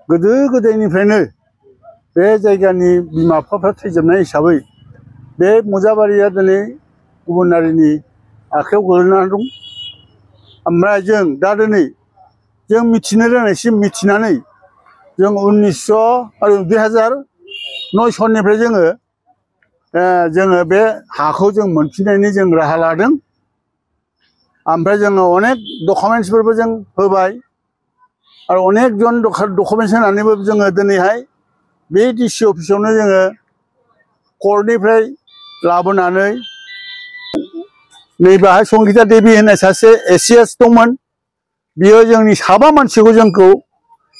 गोदो गोदायनिफ्रायनो बे जायगानि बिमा बिफाफ्रा थैजोबनाय हिसाबै बे मुजाबारिया दिनै गुबुन हारिनि आखायाव गोग्लैनानै दं। ओमफ्राय जों दा दिनै जों मिथिनो रोंनायसिम मिथिनानै जों 2009 सननिफ्राय जोङो बे हाखौ जों मोनफिननायनि जों राहा लादों। ओमफ्राय जोङो अनेक डकुमेन्ट्सफोरबो जों होबाय आरो अनेक जन डकुमेन्ट्स होनानैबो जोङो दिनैहाय बे डिसि अफिसावनो जोङो कर्टनिफ्राय लाबोनानै नैबाहाय संगिता देबि होननाय सासे एसिएस दंमोन। बियो जोंनि साबा मानसिखौ जोंखौ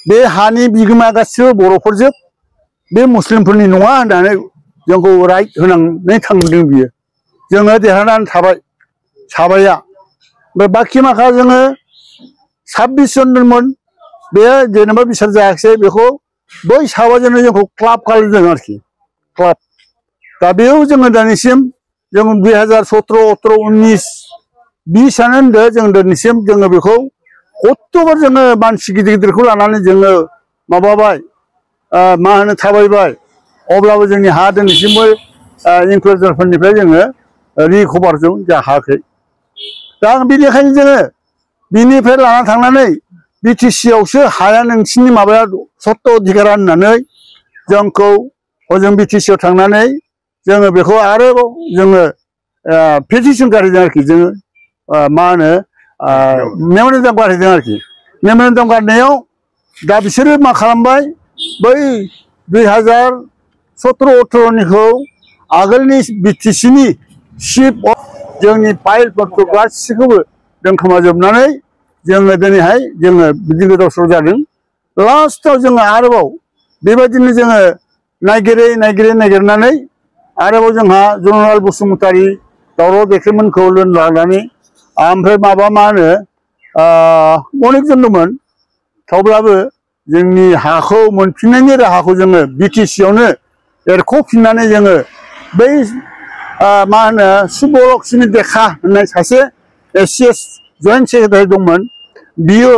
बे हानि बिगोमा गासिबो बर'फोरजोब बे मुस्लिमफोरनि नङा होननानै जोंखौ राइट होनानै थांदों। बियो जोङो देरहानानै थाबाय साबाया। ओमफ्राय बाखि माखा जोङो 26 जन दंमोन। बे जेनेबा बिसार जायाखिसै बेखौ बै साबाजोंनो जोंखौ क्लाब खालामदों आरोखि क्लाब। दा बेयाव जोङो दिनैसिम जों 2017, 18, 19, 20 होनदो जों दिनैसिम जोङो बेखौ खथ्थ'बार जोङो मानसि गिदिर गिदिरखौ लानानै जोङो माबाबाय मा होनो थाबायबाय। अब्लाबो जोंनि हा दिनैसिमबो इनक्ल'जारफोरनिफ्राय जोङो रिकभार जों जायाखै। दा आं बेनिखायनो जोङो बिनिफ्राय लाना थांनानै बिटिसि आवसो हाया नोंसिनि माबाया सत्त अधिकारा होननानै जोंखौ हजों बिटिसि आव थांनानै जोङो बेखौ आरोबाव जोङो पेटिसन गारहैदों आरोखि। जोङो मा होनो मेम'रेन्डाम गारहैदों आरोखि। मेम'रेन्डाम गारनायाव दा बिसोरो मा खालामबाय, बै 2017, 18निखौ आगोलनि बिटिसिनि चिफ जोंनि फाइलफोरखौ गासिखौबो दोनखोमाजोबनानै जोङो दिनैहाय जोङो बिदि गोदाव सोराव जादों। लास्टआव जोङो आरोबाव बेबायदिनो जोङो नागिरनानै आरोबाव जोंहा जनरल बसुमतारी दावराव दैखेमोनखौ लानानै ओमफ्राय माबा मा होनो अनेक जन दंमोन। थेवब्लाबो जोंनि हाखौ मोनफिननायनि राहाखौ जोङो बिटिसियावनो एरख'फिननानै जोङो बै मा होनो सुबलक्ष्मी देखा होननाय सासे एसिएस जइन्ट सेक्रेटारि दंमोन। बियो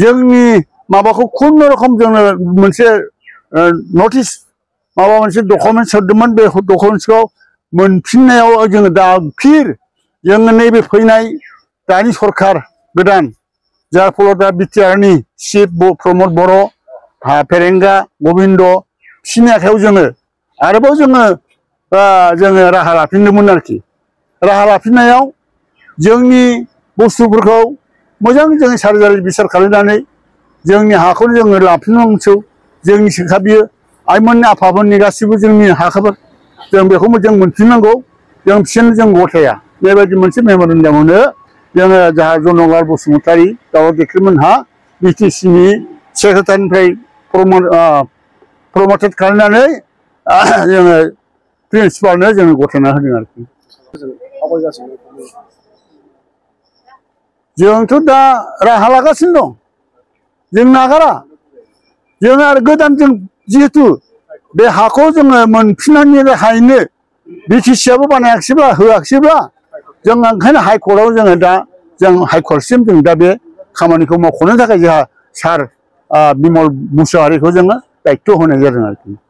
जोंनि माबाखौ खुनुरखम जोंनो मोनसे नटिस माबा मोनसे डकुमेन्ट्स हरदोंमोन। बे डकुमेन्ट्सखौ मोनफिननायाव जोङो दा फिर जोङो नैबे फैनाय दानि सरखार गोदान जाय फलाव दा बिटिआरनि चिफ प्रमद बर', फेरेंगा, गबिन्द बिसोरनि आखायाव जोङो आरोबाव जोङो राहा लाफिनदोंमोन आरोखि। राहा लाफिननायाव जोंनि बुस्थुफोरखौ मोजां जोङो सारिजारि बिसार खालामनानै जोंनि हाखौनो जोङो लाफिननांगौ। जोंनि सोखा बियो आइमोननि आफामोननि गासिबो जोंनि हाखौबो जों बेखौ जों मोनफिननांगौ। जों बिसोरनो जों गथाया बेबायदि मोनसे मेम'रेन्डामावनो जोङो जाहा जनरल बसुमतारी दावराव दैखेमोनहा बिटिसिनि सेक्रेटारिनिफ्राय प्रमटेड खालामनानै जोङो प्रिन्सिपालनो जोङो गथायना होदों आरोखि। जोंथ' दा राहा लागासिनो दं। जों नागारा। जों आरो गोदान जों जिहेथु बे हाखौ जोङो मोनफिननायनि राहायैनो बिटिसिआबो बानायाखिसैब्ला होआखिसैब्ला जों ओंखायनो हाइकर्टआव जोङो दा जों हाइकर्टसिम जों दा बे खामानिखौ मावख'नो थाखाय जोंहा सार बिमल मुसाहारिखौ जोङो दायित्थ' होनाय जादों आरोखि।